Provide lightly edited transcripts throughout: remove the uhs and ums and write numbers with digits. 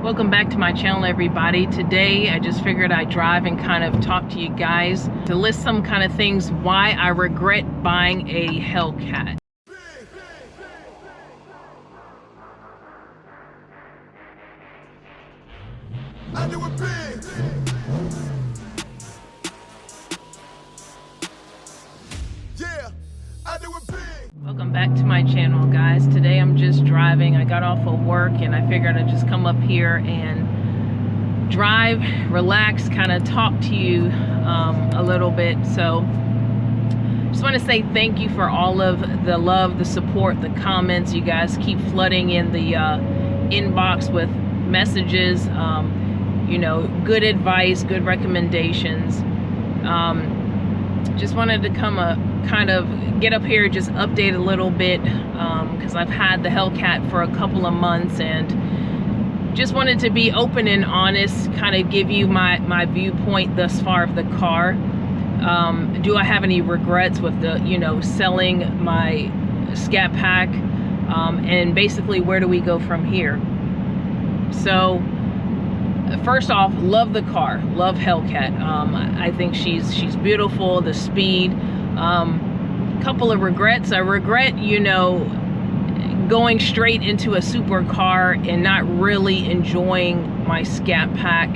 Welcome back to my channel, everybody. Today I just figured I'd drive and kind of talk to you guys to list some kind of things why I regret buying a Hellcat. I do it big. Yeah, I do it big. Welcome back to my channel, guys. Today I'm just driving. I got off of work and I figured I'd just come up here and drive, relax, kind of talk to you a little bit. So just want to say thank you for all of the love, the support, the comments. You guys keep flooding in the inbox with messages, you know, good advice, good recommendations. Just wanted to kind of get up here, just update a little bit, because I've had the Hellcat for a couple of months and just wanted to be open and honest, kind of give you my viewpoint thus far of the car. Do I have any regrets with the, you know, selling my Scat Pack, and basically where do we go from here? So first off, love the car, love Hellcat. I think she's beautiful, the speed. Couple of regrets. I regret, you know, going straight into a supercar and not really enjoying my Scat Pack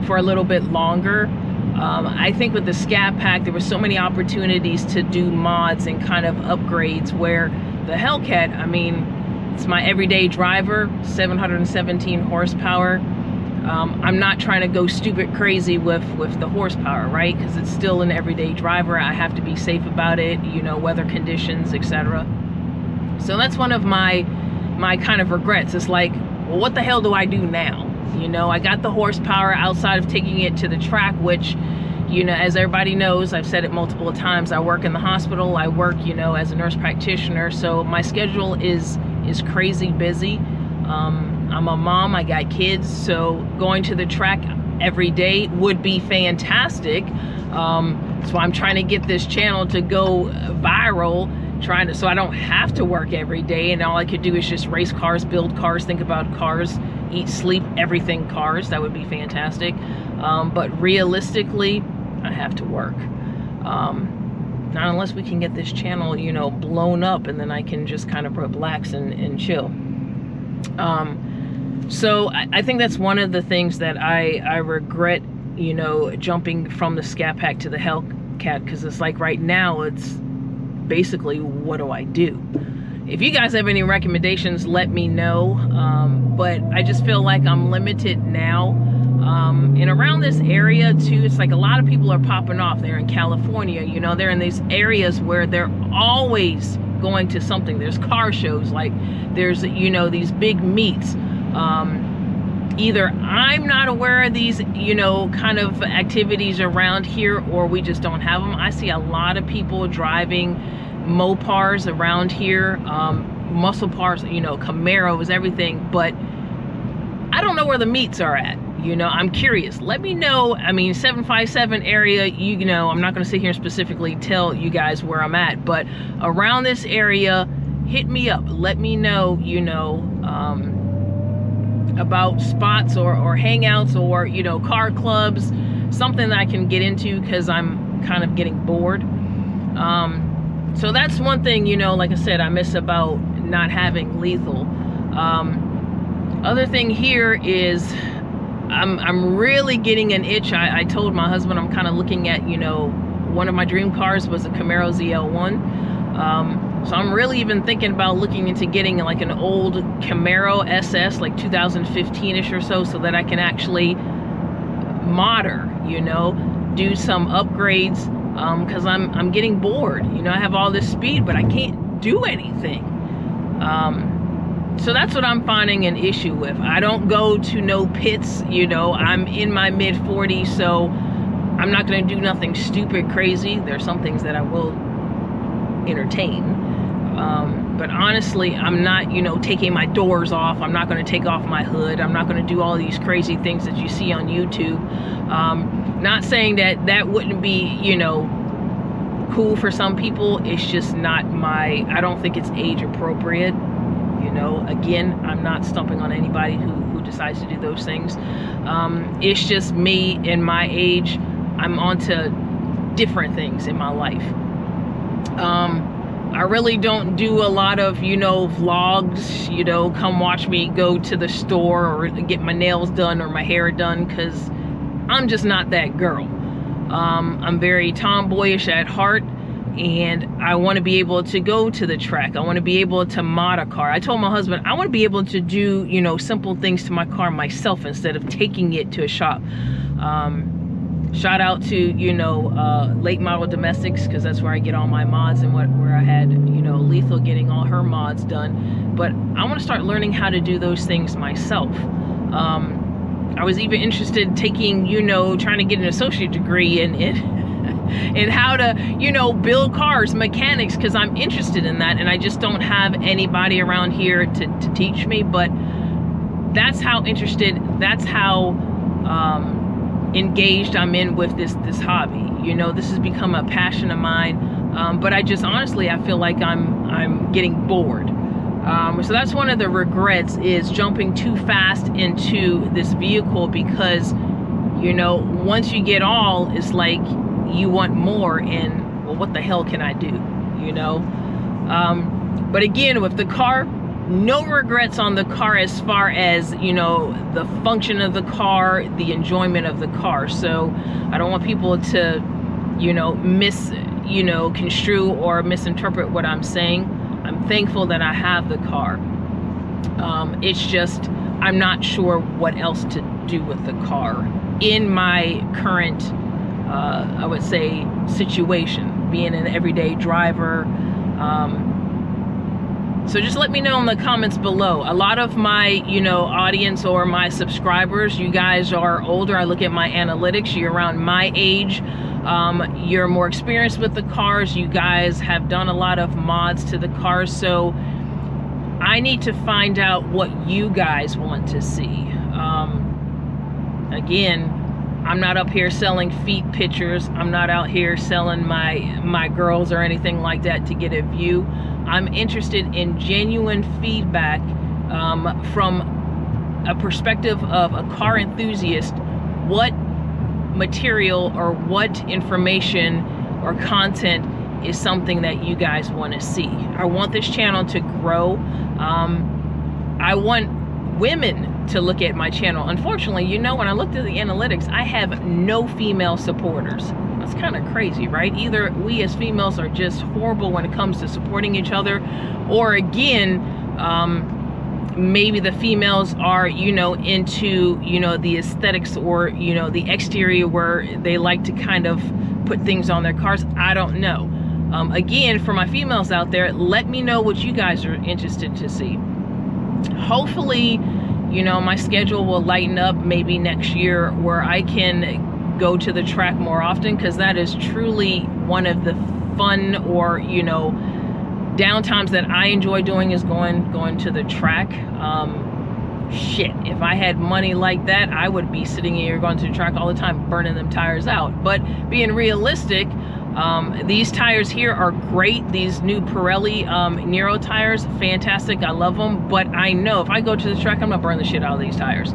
for a little bit longer. I think with the Scat Pack there were so many opportunities to do mods and kind of upgrades, where the Hellcat, I mean, it's my everyday driver, 717 horsepower. I'm not trying to go stupid crazy with the horsepower, right? Because it's still an everyday driver. I have to be safe about it, you know, weather conditions, etc. So that's one of my kind of regrets. It's like, well, what the hell do I do now? You know, I got the horsepower outside of taking it to the track, which, you know, as everybody knows, I've said it multiple times, I work in the hospital, I work, you know, as a nurse practitioner, so my schedule is crazy busy. I'm a mom, I got kids, so going to the track every day would be fantastic. So I'm trying to get this channel to go viral, so I don't have to work every day, and all I could do is just race cars, build cars, think about cars, eat, sleep, everything cars. That would be fantastic. But realistically, I have to work. Not unless we can get this channel, you know, blown up, and then I can just kind of relax and chill. So I think that's one of the things that I regret, you know, jumping from the Scat Pack to the Hellcat, because it's like right now it's basically, what do I do? If you guys have any recommendations, let me know. But I just feel like I'm limited now. And around this area too, it's like a lot of people are popping off. They're in California, you know, they're in these areas where they're always going to something. There's car shows, like there's, you know, these big meets. Either I'm not aware of these, you know, kind of activities around here, or we just don't have them. I see a lot of people driving Mopars around here, muscle cars, you know, Camaros, everything, but I don't know where the meets are at. You know, I'm curious. Let me know. I mean, 757 area, you know, I'm not going to sit here and specifically tell you guys where I'm at, but around this area, hit me up. Let me know, you know, about spots or hangouts, or, you know, car clubs, something that I can get into, because I'm kind of getting bored. So that's one thing, you know, like I said, I miss about not having lethal. Other thing here is I'm really getting an itch. I told my husband I'm kind of looking at, you know, one of my dream cars was a Camaro ZL1. So I'm really even thinking about looking into getting like an old Camaro SS, like 2015-ish or so that I can actually mod her, you know, do some upgrades, because I'm getting bored. You know, I have all this speed, but I can't do anything. So that's what I'm finding an issue with. I don't go to no pits, you know, I'm in my mid-40s, so I'm not going to do nothing stupid crazy. There's some things that I will entertain. But honestly, I'm not, you know, taking my doors off. I'm not going to take off my hood. I'm not going to do all these crazy things that you see on YouTube. Not saying that wouldn't be, you know, cool for some people. It's just not I don't think it's age appropriate. You Again, I'm not stumping on anybody who decides to do those things. It's just me in my age. I'm onto different things in my life. I really don't do a lot of, vlogs, come watch me go to the store or get my nails done or my hair done, because I'm just not that girl. I'm very tomboyish at heart, and I want to be able to go to the track. I want to be able to mod a car. I told my husband, I want to be able to do, simple things to my car myself instead of taking it to a shop. Shout out to, Late Model Domestics, because that's where I get all my mods, and where I had, Lethal getting all her mods done. But I want to start learning how to do those things myself. I was even interested in taking, trying to get an associate degree in how to, build cars, mechanics, because I'm interested in that, and I just don't have anybody around here to teach me. But that's how interested, that's how engaged I'm in with this hobby. This has become a passion of mine, but I just honestly, I feel like I'm getting bored. So that's one of the regrets, is jumping too fast into this vehicle, because once you get all, it's like you want more, and well, what the hell can I do? But again, with the car, no regrets on the car as far as, the function of the car, the enjoyment of the car. So I don't want people to, construe or misinterpret what I'm saying. I'm thankful that I have the car. It's just, I'm not sure what else to do with the car in my current, I would say, situation, being an everyday driver. So just let me know in the comments below. A lot of my, audience or my subscribers, you guys are older. I look at my analytics, you're around my age. You're more experienced with the cars. You guys have done a lot of mods to the cars. So I need to find out what you guys want to see. Again, I'm not up here selling feet pictures. I'm not out here selling my girls or anything like that to get a view. I'm interested in genuine feedback from a perspective of a car enthusiast. What material or what information or content is something that you guys want to see? I want this channel to grow. I want women to look at my channel. Unfortunately, when I looked at the analytics, I have no female supporters. That's kind of crazy, right? Either we as females are just horrible when it comes to supporting each other, or again, maybe the females are, into, the aesthetics or, the exterior, where they like to kind of put things on their cars. I don't know. Again, for my females out there, let me know what you guys are interested to see. Hopefully, my schedule will lighten up maybe next year, where I can go to the track more often, because that is truly one of the fun or, downtimes that I enjoy doing, is going to the track. Shit, if I had money like that, I would be sitting here going to the track all the time, burning them tires out. But being realistic, these tires here are great. These new Pirelli Nero tires, fantastic. I love them. But I know if I go to the track, I'm gonna burn the shit out of these tires.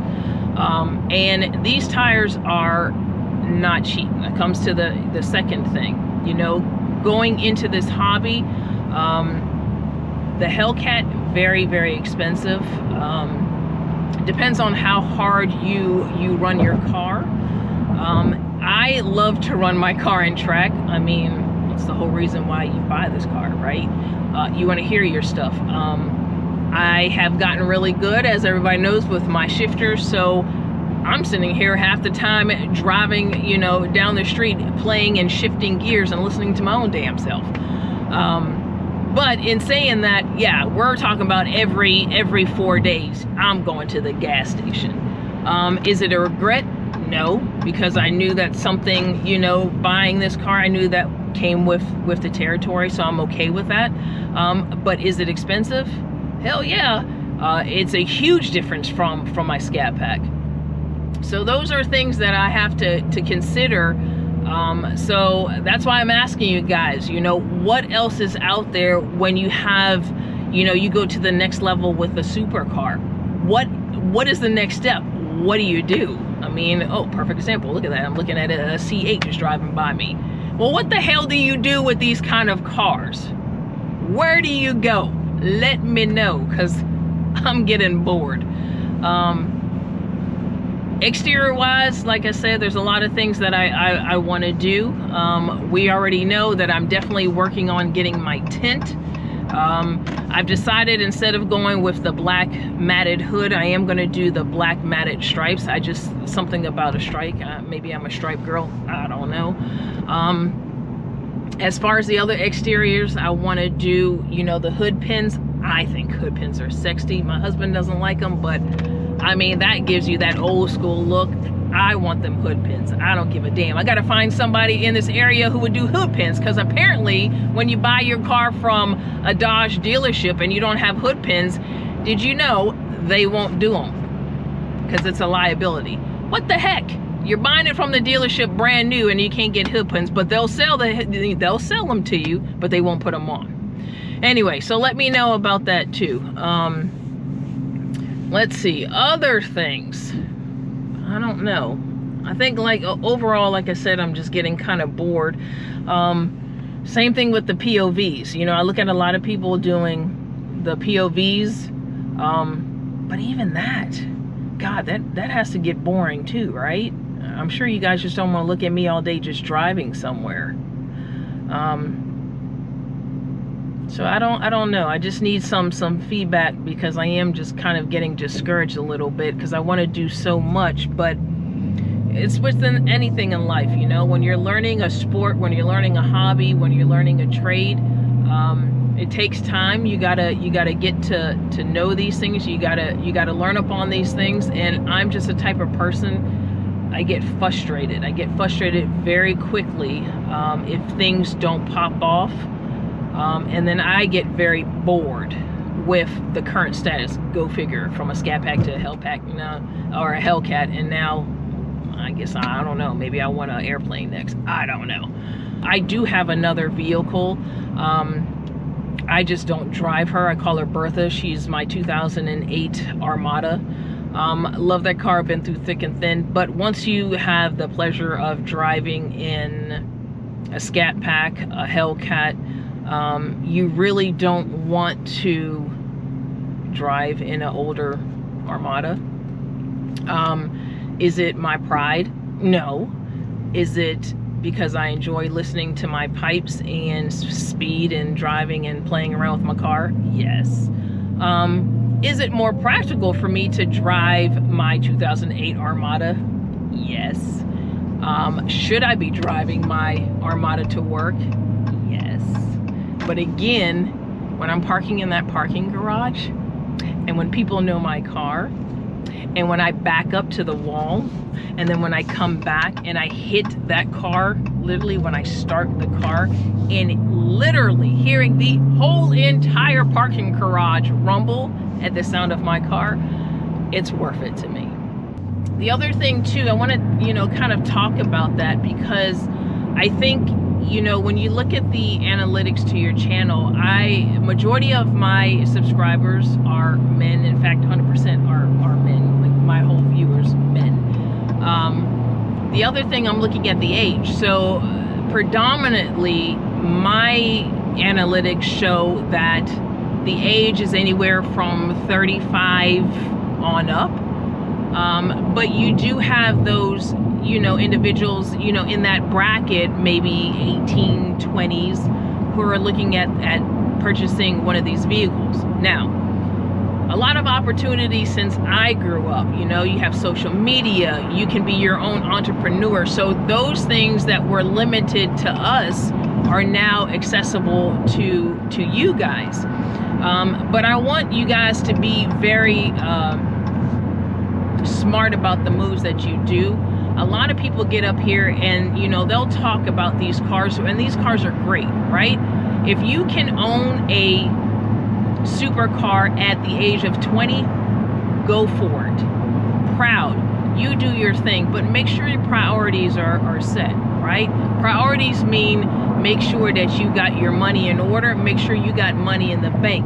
And these tires are not cheap. That comes to the second thing. Going into this hobby, the Hellcat, very, very expensive. Depends on how hard you run your car. I love to run my car in track. I mean, it's the whole reason why you buy this car, right? You want to hear your stuff. I have gotten really good, as everybody knows, with my shifters. So I'm sitting here half the time driving, down the street, playing and shifting gears and listening to my own damn self. But in saying that, yeah, we're talking about every 4 days, I'm going to the gas station. Is it a regret? No, because I knew that something, buying this car, I knew that came with the territory, so I'm okay with that. But is it expensive? Hell yeah. It's a huge difference from my Scat Pack. So those are things that I have to consider. So that's why I'm asking you guys, what else is out there when you have, you know, you go to the next level with the supercar. What is the next step? What do you do? I mean, oh, perfect example. Look at that. I'm looking at a C8 just driving by me. Well, what the hell do you do with these kind of cars? Where do you go? Let me know, because I'm getting bored. Exterior wise, like I said, there's a lot of things that I want to do. We already know that I'm definitely working on getting my tint. I've decided, instead of going with the black matted hood, I am going to do the black matted stripes. Something about a stripe. Maybe I'm a stripe girl. I don't know. As far as the other exteriors, I want to do, you know, the hood pins. I think hood pins are sexy. My husband doesn't like them, but I mean, that gives you that old school look. I want them hood pins. I don't give a damn. I gotta find somebody in this area who would do hood pins, because apparently when you buy your car from a Dodge dealership and you don't have hood pins, did you know they won't do them? Because it's a liability. What the heck? You're buying it from the dealership brand new and you can't get hood pins, but they'll sell them to you, but they won't put them on. Anyway, so let me know about that too. Let's see, other things. I don't know. I think, like, overall, like I said, I'm just getting kind of bored. Same thing with the POVs. You know, I look at a lot of people doing the POVs, but even that, God, that has to get boring too, right? I'm sure you guys just don't want to look at me all day just driving somewhere. So I don't know. I just need some feedback, because I am just kind of getting discouraged a little bit, because I want to do so much, but it's within anything in life, you know. When you're learning a sport, when you're learning a hobby, when you're learning a trade, it takes time. You gotta get to know these things. You gotta learn upon these things. And I'm just a type of person, I get frustrated. I get frustrated very quickly if things don't pop off. And then I get very bored with the current status. Go figure, from a Scat Pack to a Hellcat, you know, or a Hellcat, and now I guess, I don't know, maybe I want an airplane next. I don't know. I do have another vehicle. I just don't drive her. I call her Bertha. She's my 2008 Armada. Love that car. Been through thick and thin. But once you have the pleasure of driving in a Scat Pack, a Hellcat, you really don't want to drive in an older Armada. Is it my pride? No. Is it because I enjoy listening to my pipes and speed and driving and playing around with my car? Yes. Is it more practical for me to drive my 2008 Armada? Yes. Should I be driving my Armada to work? Yes. But again, when I'm parking in that parking garage, and when people know my car, and when I back up to the wall, and then when I come back and I hit that car, literally when I start the car, and literally hearing the whole entire parking garage rumble at the sound of my car, it's worth it to me. The other thing too, I want to, you know, kind of talk about that, because I think, you know, when you look at the analytics to your channel, majority of my subscribers are men. In fact, 100% are men. Like, my whole viewers, men. The other thing, I'm looking at the age. So predominantly, my analytics show that the age is anywhere from 35 on up. But you do have those, you know, individuals, you know, in that bracket, maybe 18, 20s, who are looking at purchasing one of these vehicles. Now, a lot of opportunities since I grew up. You know, you have social media, you can be your own entrepreneur. So those things that were limited to us are now accessible to you guys. But I want you guys to be very smart about the moves that you do. A lot of people get up here and, you know, they'll talk about these cars, and these cars are great, right? If you can own a supercar at the age of 20, go for it. Proud. You do your thing, but make sure your priorities are set, right? Priorities mean make sure that you got your money in order, make sure you got money in the bank.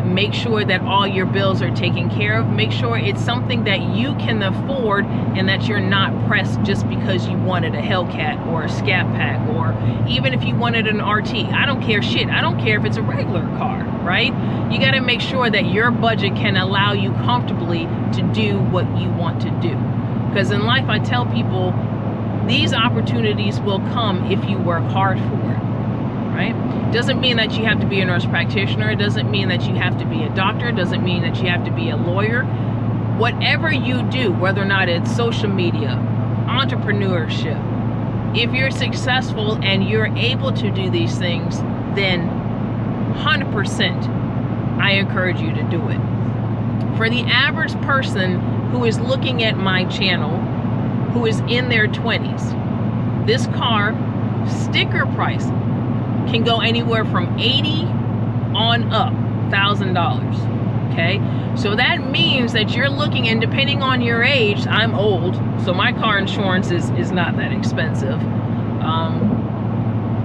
Make sure that all your bills are taken care of. Make sure it's something that you can afford and that you're not pressed just because you wanted a Hellcat or a Scat Pack, or even if you wanted an RT. I don't care shit. I don't care if it's a regular car, right? You got to make sure that your budget can allow you comfortably to do what you want to do. Because in life, I tell people, these opportunities will come if you work hard for it. Right? Doesn't mean that you have to be a nurse practitioner. It doesn't mean that you have to be a doctor. It doesn't mean that you have to be a lawyer. Whatever you do, whether or not it's social media, entrepreneurship, if you're successful and you're able to do these things, then 100% I encourage you to do it. For the average person who is looking at my channel, who is in their 20s, this car, sticker price, can go anywhere from 80 on up, $1,000. Okay, so that means that you're looking, and depending on your age, I'm old, so my car insurance is not that expensive.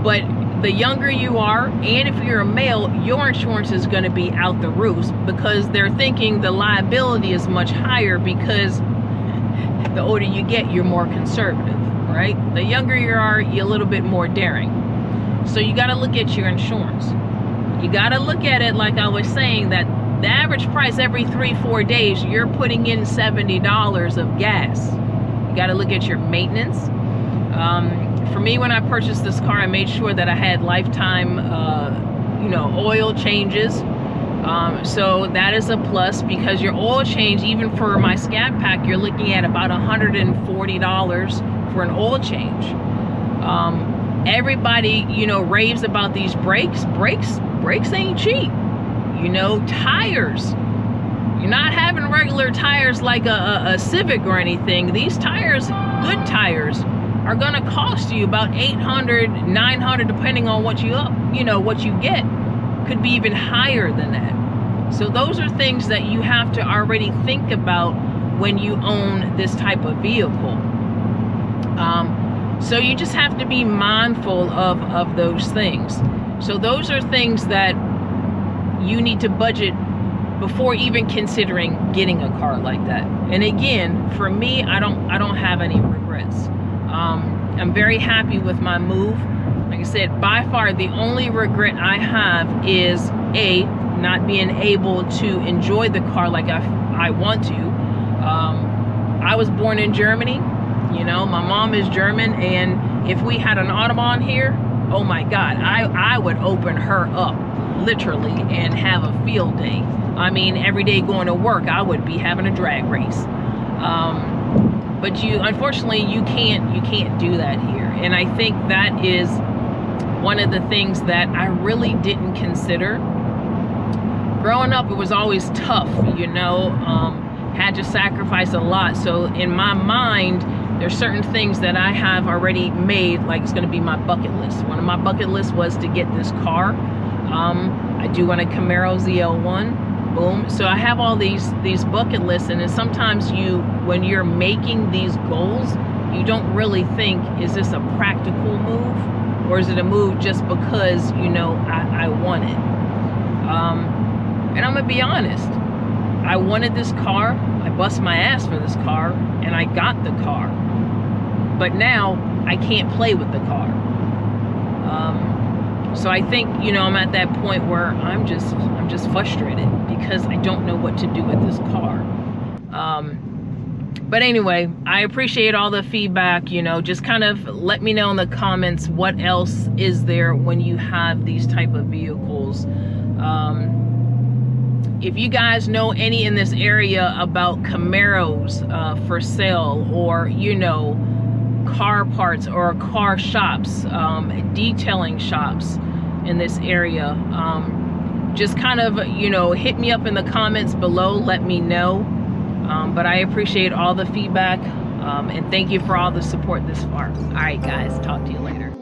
But the younger you are, and if you're a male, your insurance is going to be out the roof, because they're thinking the liability is much higher, because the older you get, you're more conservative, right? The younger you are, you're a little bit more daring. So you got to look at your insurance. You got to look at it, like I was saying, that the average price every 3-4 days, you're putting in $70 of gas. You got to look at your maintenance. For me, when I purchased this car, I made sure that I had lifetime, oil changes. So that is a plus, because your oil change, even for my Scat Pack, you're looking at about $140 for an oil change. Everybody, raves about these brakes. Brakes ain't cheap. Tires. You're not having regular tires like a Civic or anything. These tires, good tires, are gonna cost you about $800, $900, depending on what you get. Could be even higher than that. So those are things that you have to already think about when you own this type of vehicle. So you just have to be mindful of those things. So those are things that you need to budget before even considering getting a car like that. And again, for me, I don't have any regrets. I'm very happy with my move. Like I said, by far the only regret I have is not being able to enjoy the car like I want to. I was born in Germany. My mom is German, and if we had an Autobahn here, oh my God, I would open her up, literally, and have a field day. I mean, every day going to work, I would be having a drag race. But unfortunately, you can't do that here. And I think that is one of the things that I really didn't consider. Growing up, it was always tough, had to sacrifice a lot. So in my mind, there's certain things that I have already made, like it's gonna be my bucket list. One of my bucket lists was to get this car. I do want a Camaro ZL1, boom. So I have all these bucket lists, and then sometimes when you're making these goals, you don't really think, is this a practical move? Or is it a move just because, I want it? And I'm gonna be honest, I wanted this car, I bust my ass for this car, and I got the car. But now I can't play with the car. So I think, I'm at that point where I'm just frustrated because I don't know what to do with this car. But anyway, I appreciate all the feedback. Just kind of let me know in the comments what else is there when you have these type of vehicles. If you guys know any in this area about Camaros for sale, or car parts or car shops, detailing shops in this area, just kind of hit me up in the comments below, let me know. But I appreciate all the feedback, and thank you for all the support this far. All right guys, talk to you later.